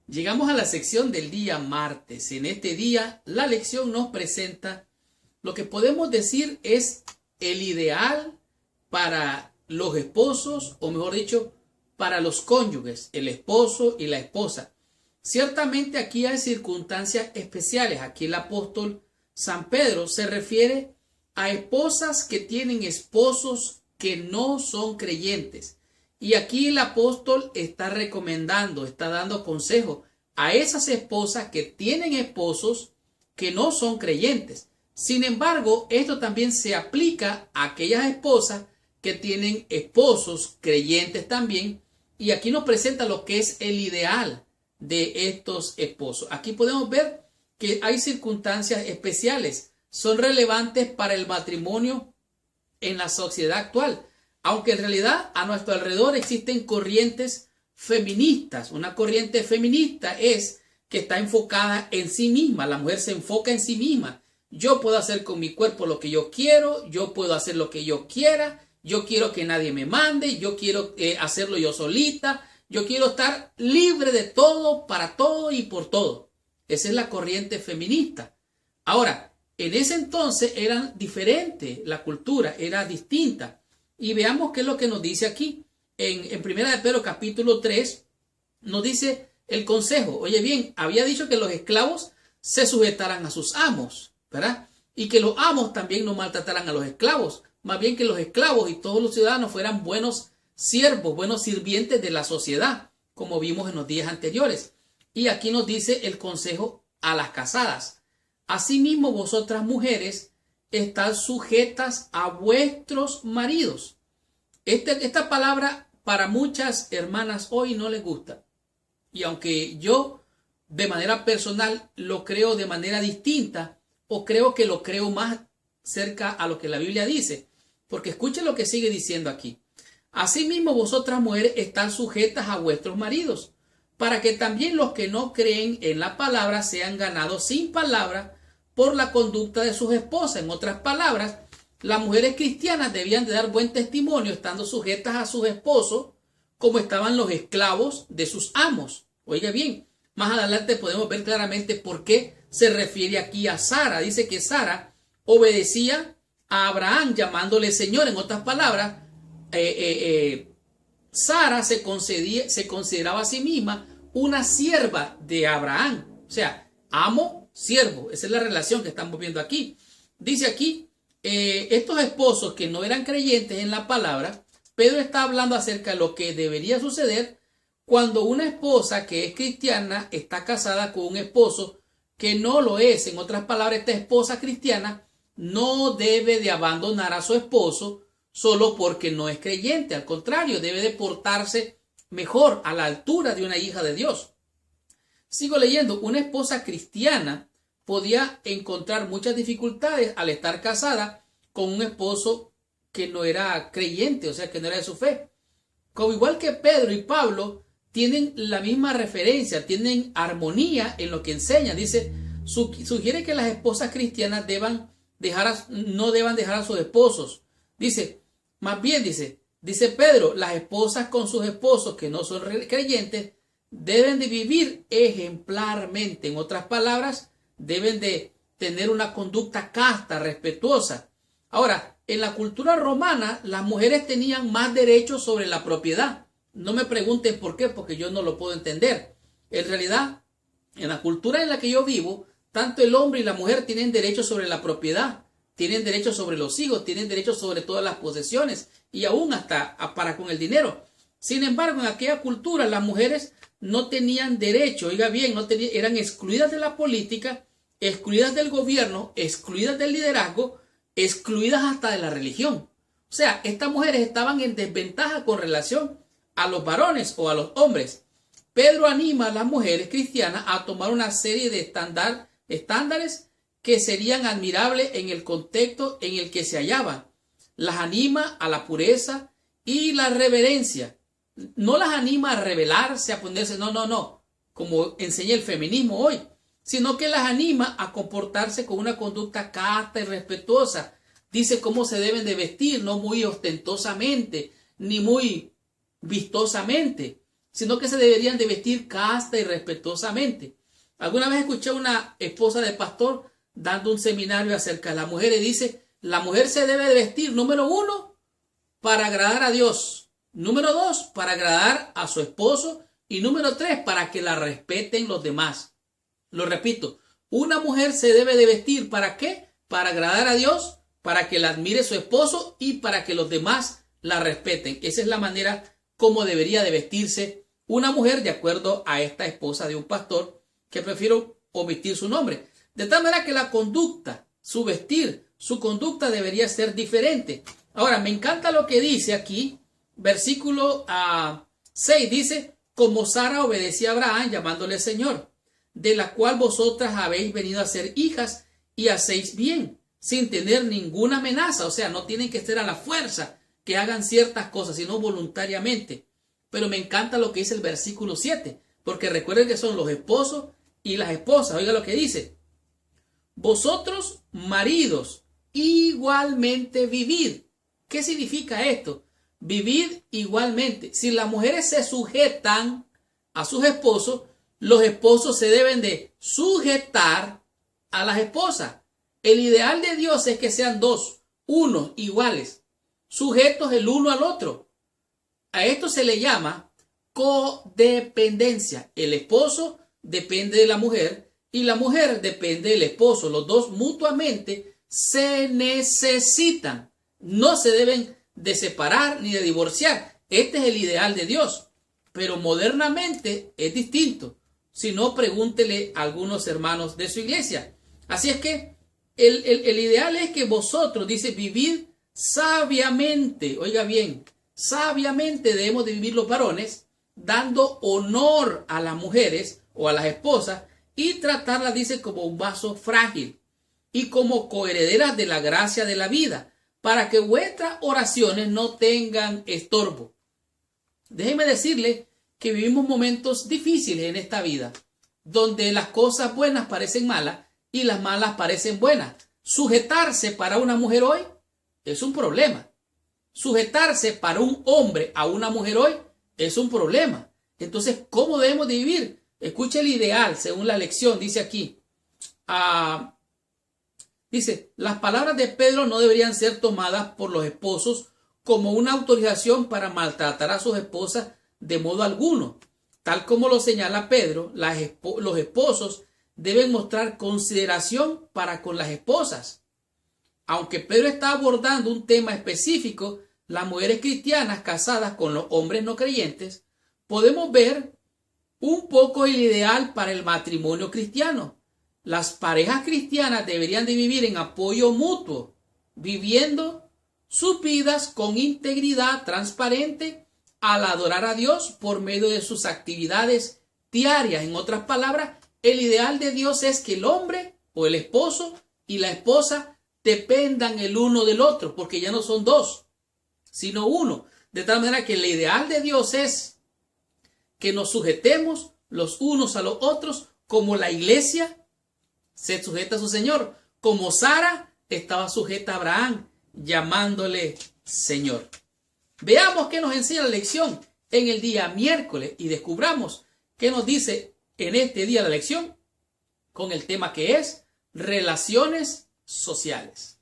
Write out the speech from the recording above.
Llegamos a la sección del día martes. En este día, la lección nos presenta lo que podemos decir es el ideal para los esposos, o mejor dicho, para los cónyuges, el esposo y la esposa. Ciertamente aquí hay circunstancias especiales. Aquí el apóstol San Pedro se refiere a esposas que tienen esposos que no son creyentes. Y aquí el apóstol está recomendando, está dando consejo a esas esposas que tienen esposos que no son creyentes. Sin embargo, esto también se aplica a aquellas esposas que tienen esposos creyentes también. Y aquí nos presenta lo que es el ideal de estos esposos. Aquí podemos ver que hay circunstancias especiales, son relevantes para el matrimonio en la sociedad actual. Aunque en realidad a nuestro alrededor existen corrientes feministas. Una corriente feminista es que está enfocada en sí misma. La mujer se enfoca en sí misma. Yo puedo hacer con mi cuerpo lo que yo quiero. Yo puedo hacer lo que yo quiera. Yo quiero que nadie me mande. Yo quiero hacerlo yo solita. Yo quiero estar libre de todo, para todo y por todo. Esa es la corriente feminista. Ahora, en ese entonces era diferente. La cultura era distinta. Y veamos qué es lo que nos dice aquí. En Primera de Pedro capítulo 3 nos dice el consejo. Oye bien, había dicho que los esclavos se sujetaran a sus amos, ¿verdad? Y que los amos también no maltrataran a los esclavos. Más bien que los esclavos y todos los ciudadanos fueran buenos siervos, buenos sirvientes de la sociedad, como vimos en los días anteriores. Y aquí nos dice el consejo a las casadas. Asimismo, vosotras mujeres, están sujetas a vuestros maridos. Esta palabra para muchas hermanas hoy no les gusta. Y aunque yo de manera personal lo creo de manera distinta, o creo que lo creo más cerca a lo que la Biblia dice. Porque escuchen lo que sigue diciendo aquí. Asimismo vosotras mujeres están sujetas a vuestros maridos, para que también los que no creen en la palabra sean ganados sin palabra por la conducta de sus esposas. En otras palabras, las mujeres cristianas debían de dar buen testimonio estando sujetas a sus esposos como estaban los esclavos de sus amos. Oiga bien, más adelante podemos ver claramente por qué se refiere aquí a Sara. Dice que Sara obedecía a Abraham llamándole Señor. En otras palabras, Sara se consideraba a sí misma una sierva de Abraham. O sea, amo, siervo. Esa es la relación que estamos viendo aquí. Dice aquí, estos esposos que no eran creyentes en la palabra, Pedro está hablando acerca de lo que debería suceder cuando una esposa que es cristiana está casada con un esposo que no lo es. En otras palabras, esta esposa cristiana no debe de abandonar a su esposo solo porque no es creyente. Al contrario, debe de portarse mejor, a la altura de una hija de Dios. Sigo leyendo. Una esposa cristiana podía encontrar muchas dificultades al estar casada con un esposo que no era creyente, o sea, que no era de su fe. Como igual que Pedro y Pablo tienen la misma referencia, tienen armonía en lo que enseñan. Dice, sugiere que las esposas cristianas no deban dejar a sus esposos. Dice, más bien dice Pedro, las esposas con sus esposos que no son creyentes deben de vivir ejemplarmente. En otras palabras, deben de tener una conducta casta, respetuosa. Ahora, en la cultura romana, las mujeres tenían más derechos sobre la propiedad. No me pregunten por qué, porque yo no lo puedo entender. En realidad, en la cultura en la que yo vivo, tanto el hombre y la mujer tienen derechos sobre la propiedad, tienen derechos sobre los hijos, tienen derechos sobre todas las posesiones y aún hasta para con el dinero. Sin embargo, en aquella cultura las mujeres no tenían derecho, oiga bien, eran excluidas de la política, excluidas del gobierno, excluidas del liderazgo, excluidas hasta de la religión. O sea, estas mujeres estaban en desventaja con relación a los varones o a los hombres. Pedro anima a las mujeres cristianas a tomar una serie de estándares que serían admirables en el contexto en el que se hallaban. Las anima a la pureza y la reverencia. No las anima a rebelarse, a ponerse, no, como enseña el feminismo hoy, sino que las anima a comportarse con una conducta casta y respetuosa. Dice cómo se deben de vestir, no muy ostentosamente, ni muy vistosamente, sino que se deberían de vestir casta y respetuosamente. Alguna vez escuché a una esposa de pastor dando un seminario acerca de la mujer y dice, la mujer se debe de vestir, número 1, para agradar a Dios, número 2, para agradar a su esposo y número 3, para que la respeten los demás. Lo repito, una mujer se debe de vestir, ¿para qué? Para agradar a Dios, para que la admire su esposo y para que los demás la respeten. Esa es la manera como debería de vestirse una mujer, de acuerdo a esta esposa de un pastor, que prefiero omitir su nombre. De tal manera que la conducta, su vestir, su conducta debería ser diferente. Ahora, me encanta lo que dice aquí, versículo 6, dice, como Sara obedecía a Abraham llamándole Señor, de la cual vosotras habéis venido a ser hijas y hacéis bien, sin tener ninguna amenaza. O sea, no tienen que ser a la fuerza que hagan ciertas cosas, sino voluntariamente. Pero me encanta lo que dice el versículo 7, porque recuerden que son los esposos y las esposas. Oiga lo que dice. Vosotros, maridos, igualmente vivid. ¿Qué significa esto? Vivid igualmente. Si las mujeres se sujetan a sus esposos, los esposos se deben de sujetar a las esposas. El ideal de Dios es que sean dos, unos iguales, sujetos el uno al otro. A esto se le llama codependencia. El esposo depende de la mujer y la mujer depende del esposo. Los dos mutuamente se necesitan. No se deben de separar ni de divorciar. Este es el ideal de Dios. Pero modernamente es distinto. Si no, pregúntele a algunos hermanos de su iglesia. Así es que el ideal es que vosotros, dice, vivid sabiamente. Oiga bien, sabiamente debemos de vivir los varones, dando honor a las mujeres o a las esposas y tratarlas, dice, como un vaso frágil y como coherederas de la gracia de la vida, para que vuestras oraciones no tengan estorbo. Déjeme decirle que vivimos momentos difíciles en esta vida, donde las cosas buenas parecen malas y las malas parecen buenas. Sujetarse para una mujer hoy es un problema. Sujetarse para un hombre a una mujer hoy es un problema. Entonces, ¿cómo debemos de vivir? Escuche el ideal según la lección, dice aquí. Dice, las palabras de Pedro no deberían ser tomadas por los esposos como una autorización para maltratar a sus esposas de modo alguno. Tal como lo señala Pedro, los esposos deben mostrar consideración para con las esposas. Aunque Pedro está abordando un tema específico, las mujeres cristianas casadas con los hombres no creyentes, podemos ver un poco el ideal para el matrimonio cristiano. Las parejas cristianas deberían de vivir en apoyo mutuo, viviendo sus vidas con integridad transparente al adorar a Dios por medio de sus actividades diarias. En otras palabras, el ideal de Dios es que el hombre o el esposo y la esposa dependan el uno del otro, porque ya no son dos, sino uno. De tal manera que el ideal de Dios es que nos sujetemos los unos a los otros, como la iglesia se sujeta a su Señor, como Sara estaba sujeta a Abraham, llamándole Señor. Veamos qué nos enseña la lección en el día miércoles y descubramos qué nos dice en este día la lección con el tema que es relaciones sociales.